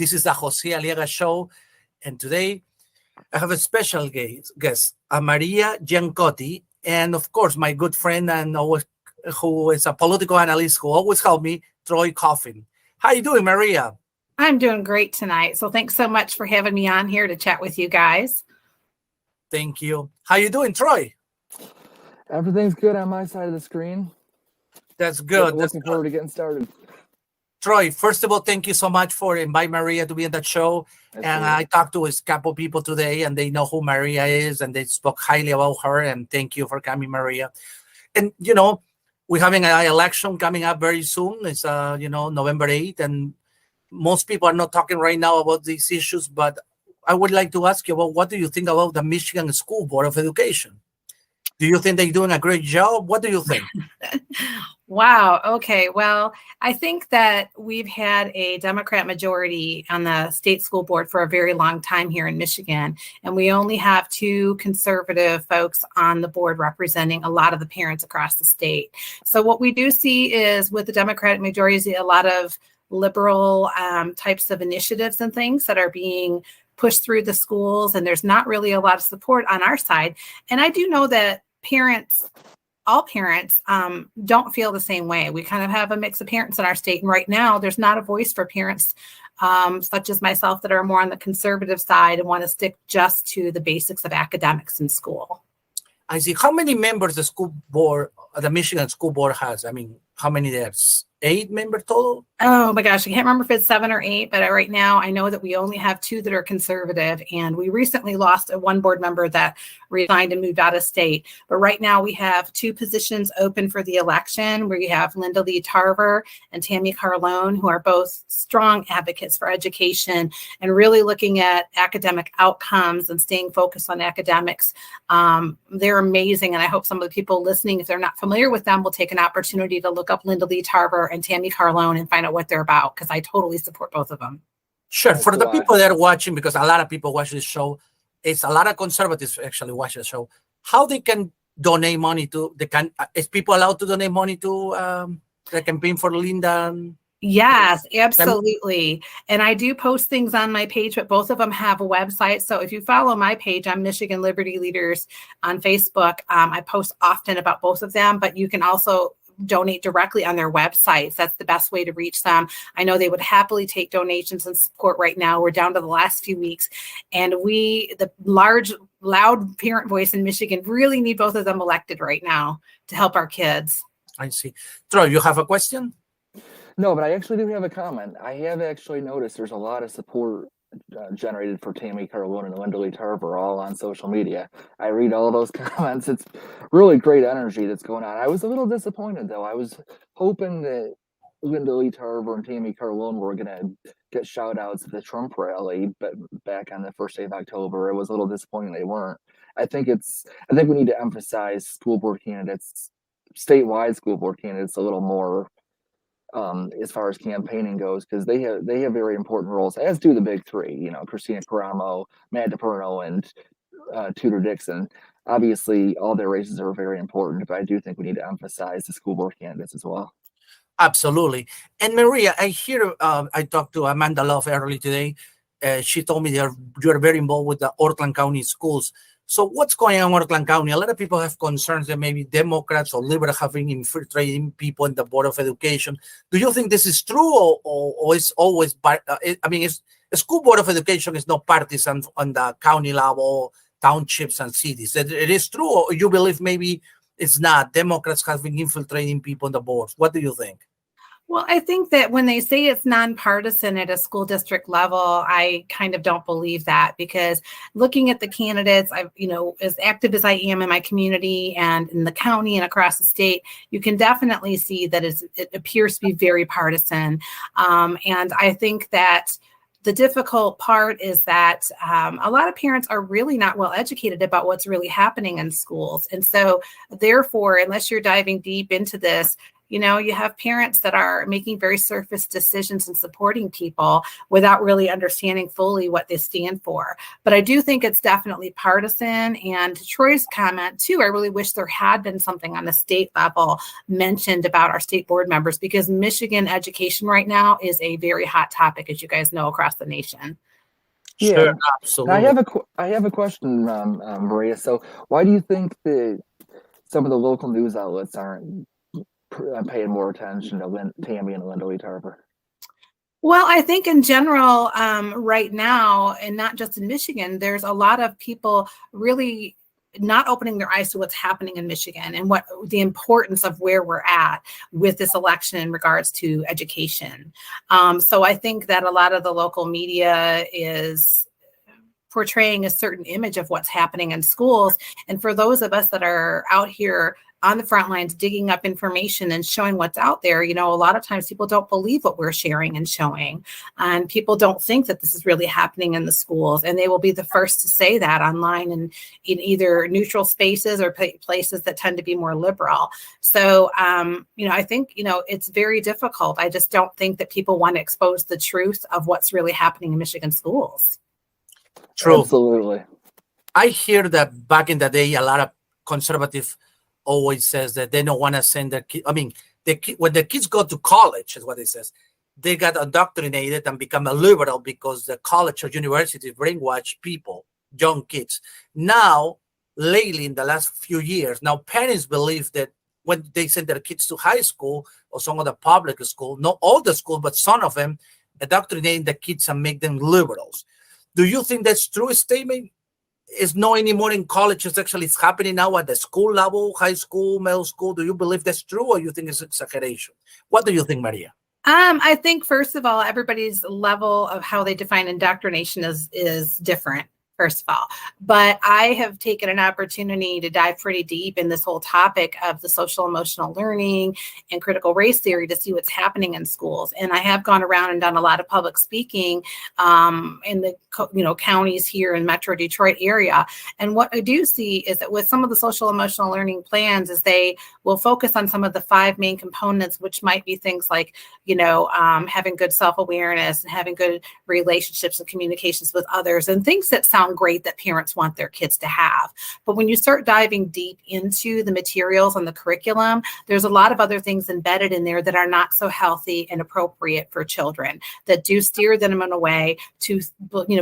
This is the Jose Aliaga Show, and today I have a special guest, Maria Giancotti, and of course, my good friend and always, who is a political analyst who always helped me, Troy Coffin. How you doing, Maria? I'm doing great tonight. So thanks so much for having me on here to chat with you guys. Thank you. How you doing, Troy? Everything's good on my side of the screen. That's good. Looking forward to getting started. Troy, first of all, thank you so much for inviting Maria to be on that show. And I talked to a couple people today, and they know who Maria is, and they spoke highly about her. And thank you for coming, Maria. And, we're having an election coming up very soon. It's, November 8th. And most people are not talking right now about these issues. But I would like to ask you, well, what do you think about the Michigan School Board of Education? Do you think they're doing a great job? What do you think? Wow. Okay. Well, I think that we've had a Democrat majority on the state school board for a very long time here in Michigan, and we only have two conservative folks on the board representing a lot of the parents across the state. So what we do see is with the Democratic majority is a lot of liberal types of initiatives and things that are being pushed through the schools, and there's not really a lot of support on our side. And I do know that all parents don't feel the same way. We kind of have a mix of parents in our state. And right now, there's not a voice for parents such as myself that are more on the conservative side and want to stick just to the basics of academics in school. I see. How many members the Michigan School Board has? I mean, how many there's? 8 members total? Oh my gosh, I can't remember if it's 7 or 8, but right now I know that we only have 2 that are conservative, and we recently lost one board member that resigned and moved out of state. But right now we have 2 positions open for the election. We have Linda Lee Tarver and Tammy Carlone, who are both strong advocates for education and really looking at academic outcomes and staying focused on academics. They're amazing, and I hope some of the people listening, if they're not familiar with them, will take an opportunity to look up Linda Lee Tarver and Tammy Carlone and find out what they're about, because I totally support both of them. Sure. For the people that are watching, because a lot of people watch this show, it's a lot of conservatives actually watch the show. How they can donate money is people allowed to donate money to the campaign for Linda? Yes, absolutely. And I do post things on my page, but both of them have a website. So if you follow my page, I'm Michigan Liberty Leaders on Facebook. I post often about both of them, but you can also donate directly on their websites. That's the best way to reach them. I know they would happily take donations and support right now. We're down to the last few weeks, and the large, loud parent voice in Michigan really need both of them elected right now to help our kids. I see. Troy, you have a question? No, but I actually do have a comment. I have actually noticed there's a lot of support generated for Tammy Carlone and Linda Lee Tarver all on social media. I read all those comments. It's really great energy that's going on. I was a little disappointed, though. I was hoping that Linda Lee Tarver and Tammy Carlone were going to get shout outs at the Trump rally, but back on the first day of October, it was a little disappointing they weren't. I think we need to emphasize school board candidates, statewide school board candidates, a little more as far as campaigning goes, because they have very important roles, as do the big 3, Christina Paramo, Matt DePerno, and Tudor Dixon. Obviously, all their races are very important, but I do think we need to emphasize the school board candidates as well. Absolutely. And Maria, I talked to Amanda Love early today. She told me you're very involved with the Ortland County schools. So what's going on in Ortland County? A lot of people have concerns that maybe Democrats or liberals have been infiltrating people in the Board of Education. Do you think this is true, or it's always a school Board of Education is not partisan on the county level, townships and cities? It is true, or you believe maybe it's not? Democrats have been infiltrating people in the boards. What do you think? Well, I think that when they say it's nonpartisan at a school district level, I kind of don't believe that, because looking at the candidates, as active as I am in my community and in the county and across the state, you can definitely see that it appears to be very partisan. And I think that the difficult part is that a lot of parents are really not well educated about what's really happening in schools. And so therefore, unless you're diving deep into this, You have parents that are making very surface decisions and supporting people without really understanding fully what they stand for. But I do think it's definitely partisan. And to Troy's comment too, I really wish there had been something on the state level mentioned about our state board members, because Michigan education right now is a very hot topic, as you guys know, across the nation. Yeah, Sure, absolutely. I have a question, Maria. So, why do you think that some of the local news outlets aren't paying more attention to Tammy and Linda Lee Tarver? Well, I think in general, right now, and not just in Michigan, there's a lot of people really not opening their eyes to what's happening in Michigan and what the importance of where we're at with this election in regards to education. So I think that a lot of the local media is portraying a certain image of what's happening in schools. And for those of us that are out here on the front lines, digging up information and showing what's out there, a lot of times people don't believe what we're sharing and showing. And people don't think that this is really happening in the schools. And they will be the first to say that online and in either neutral spaces or places that tend to be more liberal. So, I think, it's very difficult. I just don't think that people want to expose the truth of what's really happening in Michigan schools. True. Absolutely. I hear that back in the day, a lot of conservative always says that they don't want to send their kids. I mean, when the kids go to college, is what it says, they got indoctrinated and become a liberal because the college or university brainwash people, young kids. Now, lately, in the last few years, now parents believe that when they send their kids to high school or some other public school, not all the school, but some of them, indoctrinating the kids and make them liberals. Do you think that's true statement? Is not anymore in college. It's actually it's happening now at the school level, high school, middle school. Do you believe that's true, or you think it's exaggeration? What do you think, Maria? I think, first of all, everybody's level of how they define indoctrination is different, first of all. But I have taken an opportunity to dive pretty deep in this whole topic of the social emotional learning and critical race theory to see what's happening in schools. And I have gone around and done a lot of public speaking in the counties here in Metro Detroit area. And what I do see is that with some of the social emotional learning plans is they will focus on some of the 5 main components, which might be things like, having good self-awareness and having good relationships and communications with others and things that sound great that parents want their kids to have. But when you start diving deep into the materials and the curriculum, there's a lot of other things embedded in there that are not so healthy and appropriate for children, that do steer them in a way to,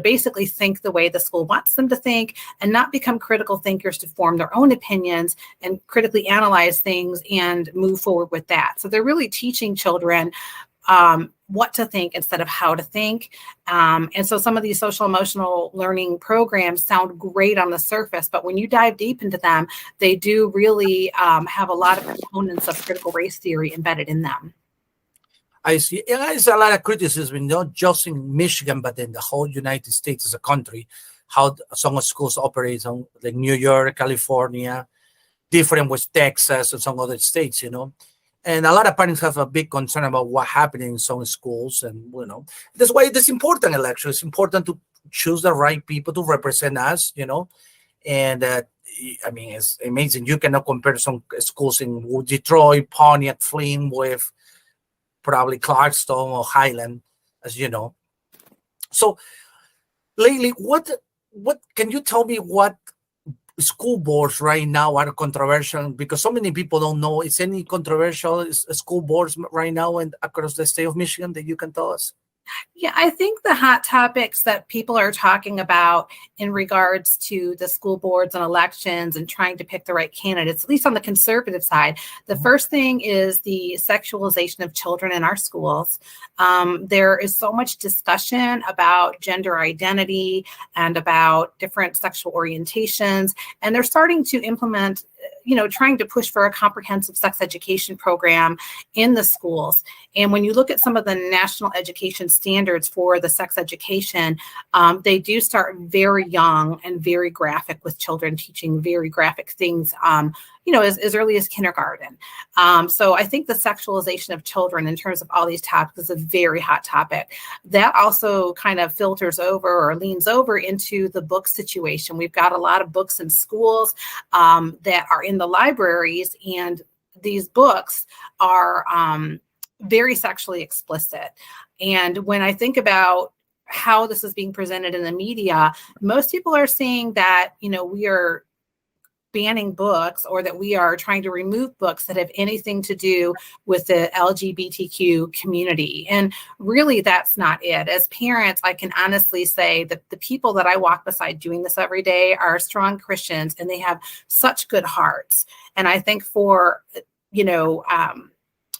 basically think the way the school wants them to think and not become critical thinkers to form their own opinions and critically analyze things and move forward with that. So they're really teaching children what to think instead of how to think. And so some of these social emotional learning programs sound great on the surface, but when you dive deep into them, they do really have a lot of components of critical race theory embedded in them. I see. And there's a lot of criticism, not just in Michigan, but in the whole United States as a country, how some schools operate on like New York, California, different with Texas and some other states, And a lot of parents have a big concern about what happened in some schools. And, that's why it's important election. It's important to choose the right people to represent us, And, it's amazing. You cannot compare some schools in Detroit, Pontiac, Flint with probably Clarkston or Highland, as you know. So, lately, what can you tell me what school boards right now are controversial? Because so many people don't know. Is any controversial school boards right now and across the state of Michigan that you can tell us? Yeah, I think the hot topics that people are talking about in regards to the school boards and elections and trying to pick the right candidates, at least on the conservative side, the first thing is the sexualization of children in our schools. There is so much discussion about gender identity and about different sexual orientations, and they're starting to implement trying to push for a comprehensive sex education program in the schools. And when you look at some of the national education standards for the sex education, they do start very young and very graphic with children, teaching very graphic things, as early as kindergarten. So I think the sexualization of children in terms of all these topics is a very hot topic. That also kind of filters over or leans over into the book situation. We've got a lot of books in schools that are in the libraries, and these books are very sexually explicit. And when I think about how this is being presented in the media, most people are seeing that, we are banning books, or that we are trying to remove books that have anything to do with the LGBTQ community. And really, that's not it. As parents, I can honestly say that the people that I walk beside doing this every day are strong Christians, and they have such good hearts. And I think for,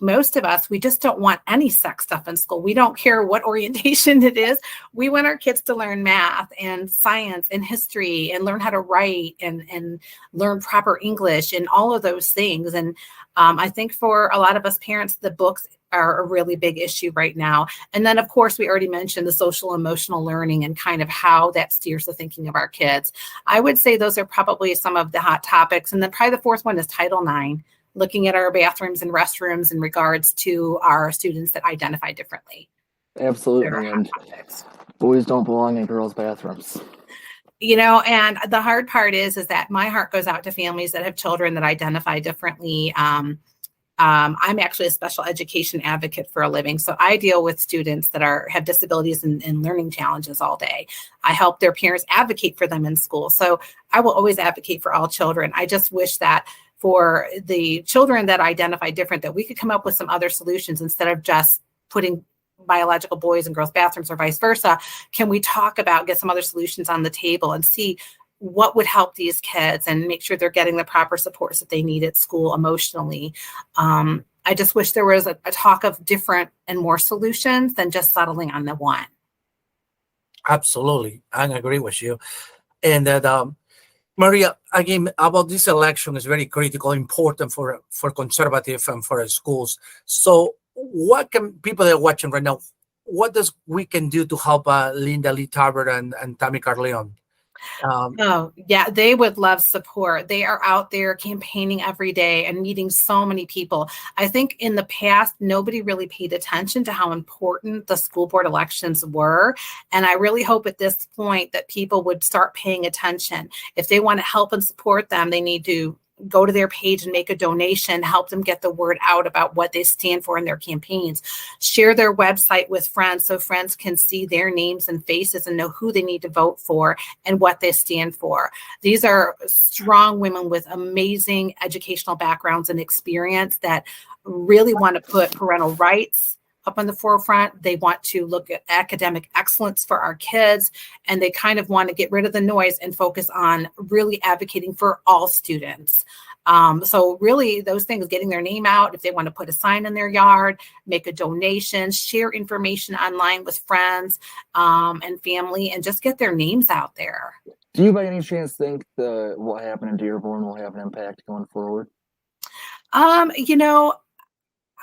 most of us, we just don't want any sex stuff in school. We don't care what orientation it is. We want our kids to learn math and science and history and learn how to write and learn proper English and all of those things. And I think for a lot of us parents, the books are a really big issue right now. And then, of course, we already mentioned the social emotional learning and kind of how that steers the thinking of our kids. I would say those are probably some of the hot topics. And then probably the fourth one is Title IX. Looking at our bathrooms and restrooms in regards to our students that identify differently. Absolutely. And boys don't belong in girls' bathrooms. And the hard part is that my heart goes out to families that have children that identify differently. I'm actually a special education advocate for a living. So I deal with students that have disabilities and learning challenges all day. I help their parents advocate for them in school. So I will always advocate for all children. I just wish that for the children that identify different, that we could come up with some other solutions instead of just putting biological boys in girls' bathrooms or vice versa. Can we talk about, get some other solutions on the table and see what would help these kids and make sure they're getting the proper supports that they need at school emotionally? I just wish there was a talk of different and more solutions than just settling on the one. Absolutely. I agree with you. And that, Maria, again, about this election is very critical, important for conservative and for schools. So what can people that are watching right now, what does we can do to help Linda Lee Tarver and Tammy Carleon? They would love support. They are out there campaigning every day and meeting so many people. I think in the past, nobody really paid attention to how important the school board elections were. And I really hope at this point that people would start paying attention. If they want to help and support them, they need to go to their page and make a donation, help them get the word out about what they stand for in their campaigns. Share their website with friends so friends can see their names and faces and know who they need to vote for and what they stand for. These are strong women with amazing educational backgrounds and experience that really want to put parental rights up on the forefront. They want to look at academic excellence for our kids, and they kind of want to get rid of the noise and focus on really advocating for all students. So really those things, getting their name out, if they want to put a sign in their yard, make a donation, share information online with friends and family, and just get their names out there. Do you by any chance think what happened in Dearborn will have an impact going forward?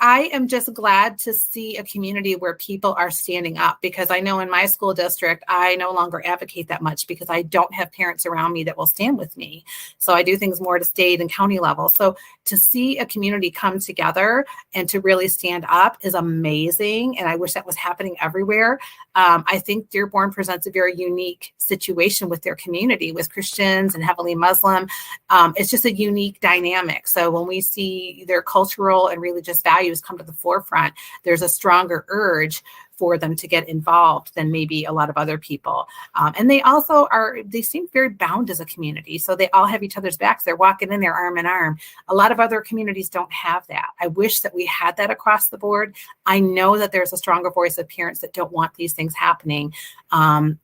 I am just glad to see a community where people are standing up, because I know in my school district, I no longer advocate that much because I don't have parents around me that will stand with me. So I do things more at a state and county level. So to see a community come together and to really stand up is amazing. And I wish that was happening everywhere. I think Dearborn presents a very unique situation with their community, with Christians and heavily Muslim. It's just a unique dynamic. So when we see their cultural and religious values come to the forefront, there's a stronger urge for them to get involved than maybe a lot of other people. And they also they seem very bound as a community. So they all have each other's backs. They're walking in there arm in arm. A lot of other communities don't have that. I wish that we had that across the board. I know that there's a stronger voice of parents that don't want these things happening.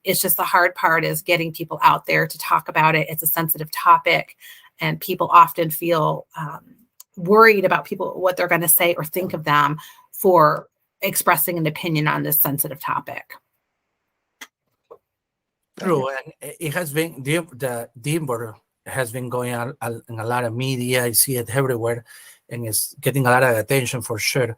It's just the hard part is getting people out there to talk about it. It's a sensitive topic, and people often feel worried about what they're going to say or think of them for expressing an opinion on this sensitive topic. True, and it has been the Denver has been going out in a lot of media. I see it everywhere, and it's getting a lot of attention for sure.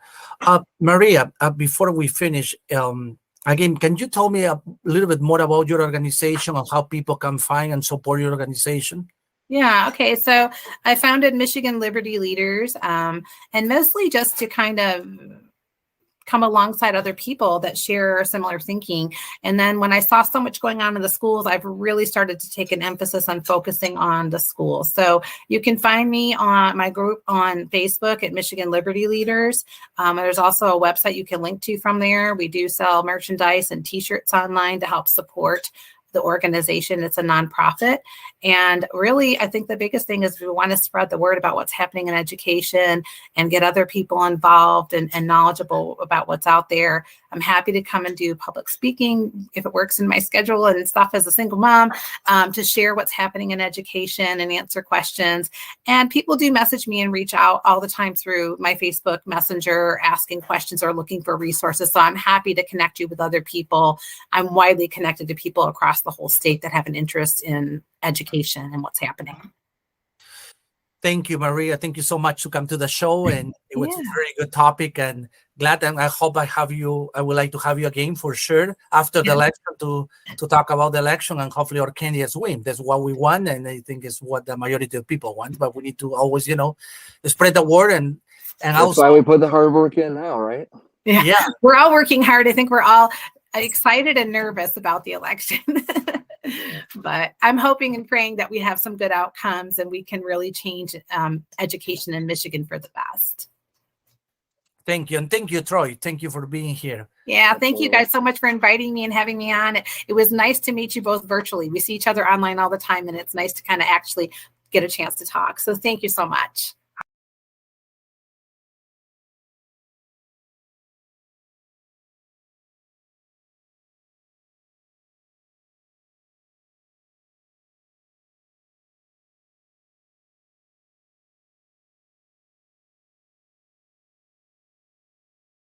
Maria, before we finish, again, can you tell me a little bit more about your organization and how people can find and support your organization? Yeah. Okay. So I founded Michigan Liberty Leaders, and mostly just to kind of come alongside other people that share similar thinking. And then when I saw so much going on in the schools, I've really started to take an emphasis on focusing on the schools. So you can find me on my group on Facebook at Michigan Liberty Leaders. There's also a website you can link to from there. We do sell merchandise and t-shirts online to help support the organization. It's a nonprofit. And really, I think the biggest thing is we want to spread the word about what's happening in education and get other people involved and knowledgeable about what's out there. I'm happy to come and do public speaking if it works in my schedule and stuff as a single mom, to share what's happening in education and answer questions. And people do message me and reach out all the time through my Facebook Messenger, asking questions or looking for resources. So I'm happy to connect you with other people. I'm widely connected to people across the whole state that have an interest in education and what's happening. Thank you, Maria. Thank you so much to come to the show, and it was Yeah. a very good topic, and glad, and I hope I would like to have you again for sure after the election to talk about the election, and hopefully our candidates win. That's what we want, and I think it's what the majority of people want, but we need to always, spread the word, and That's also why we put the hard work in now, right? Yeah. We're all working hard. I think we're all excited and nervous about the election. But I'm hoping and praying that we have some good outcomes and we can really change education in Michigan for the best. Thank you. And thank you, Troy. Thank you for being here. Yeah, thank you guys so much for inviting me and having me on. It was nice to meet you both virtually. We see each other online all the time, and it's nice to kind of actually get a chance to talk. So thank you so much.